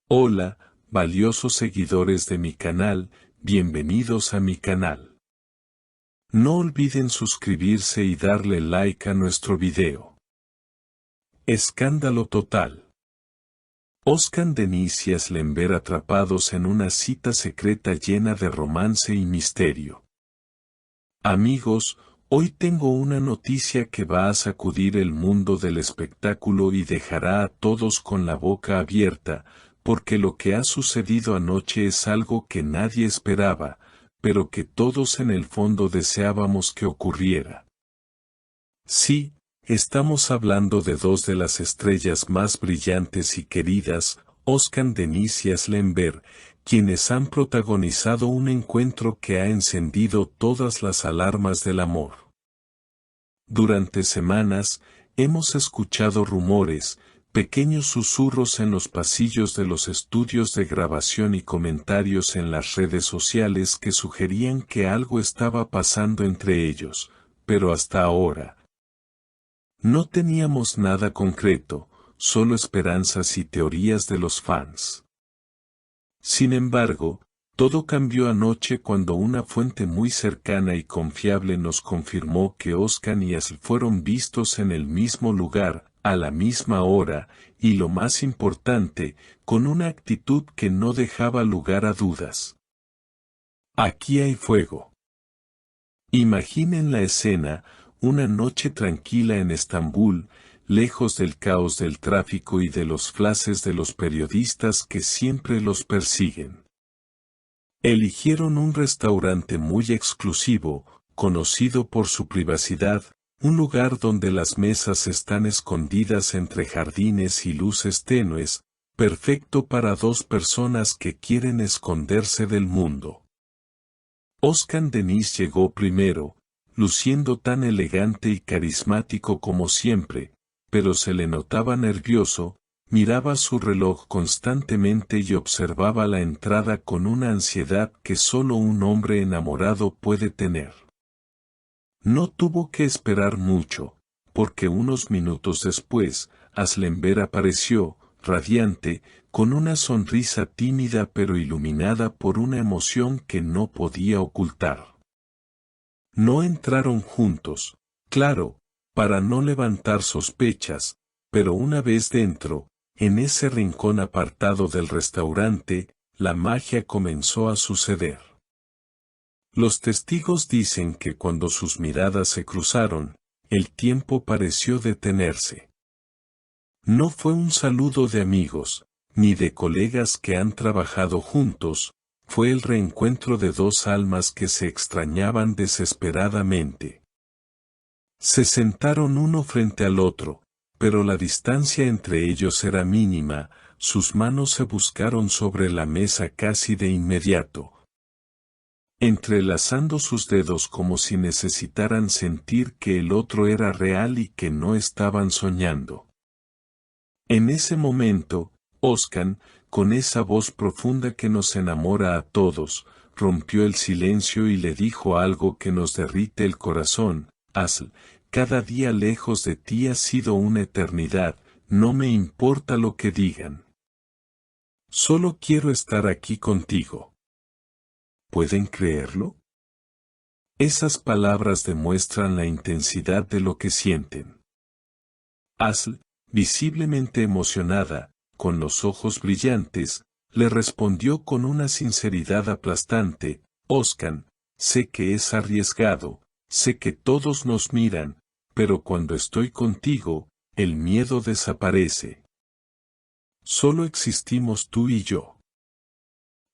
Hola, valiosos seguidores de mi canal, bienvenidos a mi canal. No olviden suscribirse y darle like a nuestro video. Escándalo total. Oscar Denise y Aslember atrapados en una cita secreta llena de romance y misterio. Amigos, hoy tengo una noticia que va a sacudir el mundo del espectáculo y dejará a todos con la boca abierta, porque lo que ha sucedido anoche es algo que nadie esperaba, pero que todos en el fondo deseábamos que ocurriera. Sí, estamos hablando de dos de las estrellas más brillantes y queridas, Oscar Denise y Aslember, quienes han protagonizado un encuentro que ha encendido todas las alarmas del amor. Durante semanas, hemos escuchado rumores, pequeños susurros en los pasillos de los estudios de grabación y comentarios en las redes sociales que sugerían que algo estaba pasando entre ellos, pero hasta ahora no teníamos nada concreto, solo esperanzas y teorías de los fans. Sin embargo, todo cambió anoche cuando una fuente muy cercana y confiable nos confirmó que Oscar y Asl fueron vistos en el mismo lugar, a la misma hora, y lo más importante, con una actitud que no dejaba lugar a dudas. Aquí hay fuego. Imaginen la escena, una noche tranquila en Estambul, lejos del caos del tráfico y de los flashes de los periodistas que siempre los persiguen. Eligieron un restaurante muy exclusivo, conocido por su privacidad, un lugar donde las mesas están escondidas entre jardines y luces tenues, perfecto para dos personas que quieren esconderse del mundo. Oscar Denise llegó primero, luciendo tan elegante y carismático como siempre, pero se le notaba nervioso, miraba su reloj constantemente y observaba la entrada con una ansiedad que solo un hombre enamorado puede tener. No tuvo que esperar mucho, porque unos minutos después, Aslember apareció, radiante, con una sonrisa tímida pero iluminada por una emoción que no podía ocultar. No entraron juntos, claro, para no levantar sospechas, pero una vez dentro, en ese rincón apartado del restaurante, la magia comenzó a suceder. Los testigos dicen que cuando sus miradas se cruzaron, el tiempo pareció detenerse. No fue un saludo de amigos, ni de colegas que han trabajado juntos, fue el reencuentro de dos almas que se extrañaban desesperadamente. Se sentaron uno frente al otro, pero la distancia entre ellos era mínima, sus manos se buscaron sobre la mesa casi de inmediato, entrelazando sus dedos como si necesitaran sentir que el otro era real y que no estaban soñando. En ese momento, Oscar, con esa voz profunda que nos enamora a todos, rompió el silencio y le dijo algo que nos derrite el corazón: Asl, cada día lejos de ti ha sido una eternidad, no me importa lo que digan. Solo quiero estar aquí contigo. ¿Pueden creerlo? Esas palabras demuestran la intensidad de lo que sienten. Asl, visiblemente emocionada, con los ojos brillantes, le respondió con una sinceridad aplastante: Oscar, sé que es arriesgado, sé que todos nos miran, pero cuando estoy contigo, el miedo desaparece. Solo existimos tú y yo.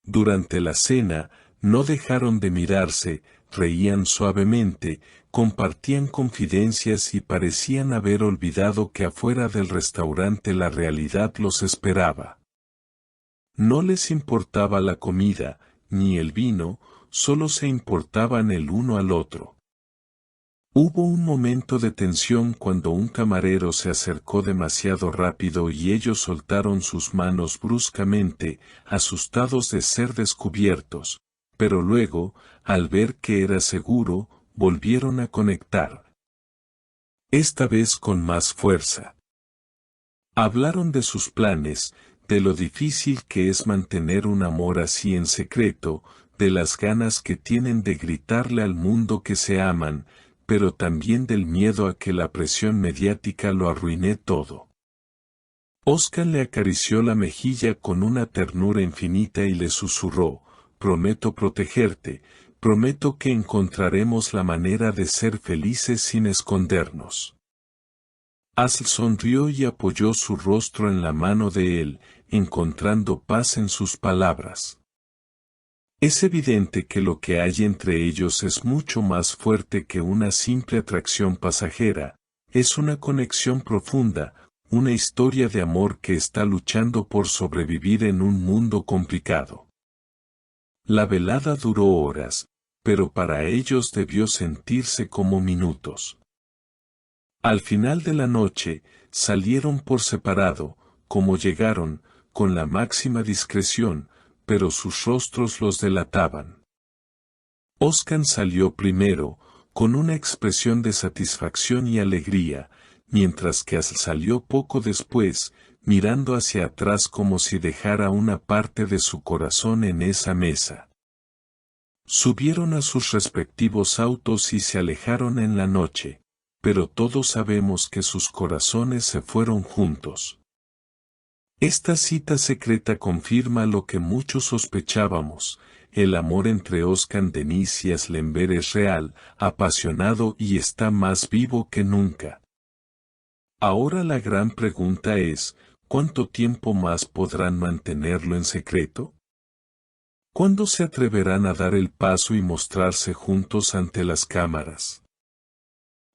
Durante la cena, no dejaron de mirarse, reían suavemente, compartían confidencias y parecían haber olvidado que afuera del restaurante la realidad los esperaba. No les importaba la comida, ni el vino, solo se importaban el uno al otro. Hubo un momento de tensión cuando un camarero se acercó demasiado rápido y ellos soltaron sus manos bruscamente, asustados de ser descubiertos, pero luego, al ver que era seguro, volvieron a conectar. Esta vez con más fuerza. Hablaron de sus planes, de lo difícil que es mantener un amor así en secreto, de las ganas que tienen de gritarle al mundo que se aman, pero también del miedo a que la presión mediática lo arruine todo. Oscar le acarició la mejilla con una ternura infinita y le susurró: prometo protegerte, prometo que encontraremos la manera de ser felices sin escondernos. Asl sonrió y apoyó su rostro en la mano de él, encontrando paz en sus palabras. Es evidente que lo que hay entre ellos es mucho más fuerte que una simple atracción pasajera, es una conexión profunda, una historia de amor que está luchando por sobrevivir en un mundo complicado. La velada duró horas, pero para ellos debió sentirse como minutos. Al final de la noche, salieron por separado, como llegaron, con la máxima discreción, pero sus rostros los delataban. Oscar salió primero, con una expresión de satisfacción y alegría, mientras que Asl salió poco después, mirando hacia atrás como si dejara una parte de su corazón en esa mesa. Subieron a sus respectivos autos y se alejaron en la noche, pero todos sabemos que sus corazones se fueron juntos. Esta cita secreta confirma lo que muchos sospechábamos: el amor entre Oscar Denise y Asl Enver es real, apasionado y está más vivo que nunca. Ahora la gran pregunta es, ¿cuánto tiempo más podrán mantenerlo en secreto? ¿Cuándo se atreverán a dar el paso y mostrarse juntos ante las cámaras?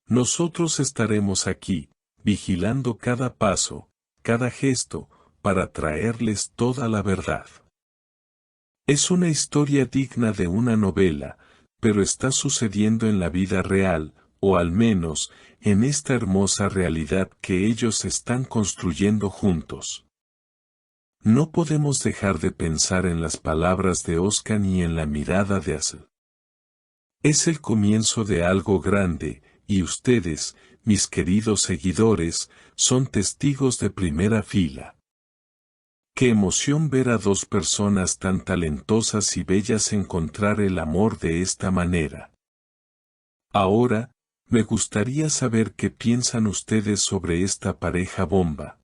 Nosotros estaremos aquí, vigilando cada paso, cada gesto, para traerles toda la verdad. Es una historia digna de una novela, pero está sucediendo en la vida real, o al menos, en esta hermosa realidad que ellos están construyendo juntos. No podemos dejar de pensar en las palabras de Oscar ni en la mirada de Asl. Es el comienzo de algo grande, y ustedes, mis queridos seguidores, son testigos de primera fila. Qué emoción ver a dos personas tan talentosas y bellas encontrar el amor de esta manera. Ahora, me gustaría saber qué piensan ustedes sobre esta pareja bomba.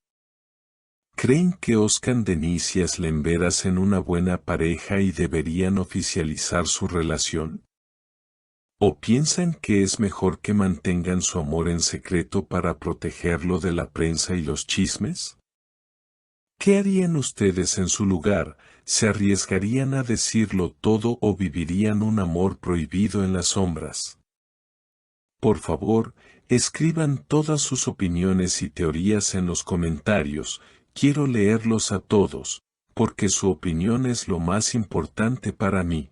¿Creen que Oscar Denise y Asl Enver hacen una buena pareja y deberían oficializar su relación? ¿O piensan que es mejor que mantengan su amor en secreto para protegerlo de la prensa y los chismes? ¿Qué harían ustedes en su lugar? ¿Se arriesgarían a decirlo todo o vivirían un amor prohibido en las sombras? Por favor, escriban todas sus opiniones y teorías en los comentarios, quiero leerlos a todos, porque su opinión es lo más importante para mí.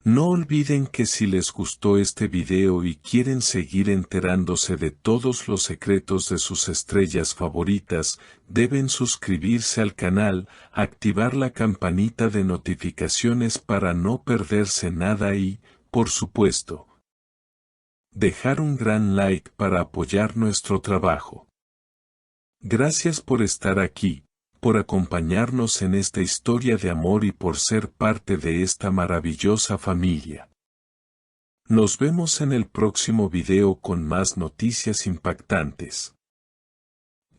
No olviden que si les gustó este video y quieren seguir enterándose de todos los secretos de sus estrellas favoritas, deben suscribirse al canal, activar la campanita de notificaciones para no perderse nada y, por supuesto, dejar un gran like para apoyar nuestro trabajo. Gracias por estar aquí, por acompañarnos en esta historia de amor y por ser parte de esta maravillosa familia. Nos vemos en el próximo video con más noticias impactantes.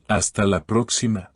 Hasta la próxima.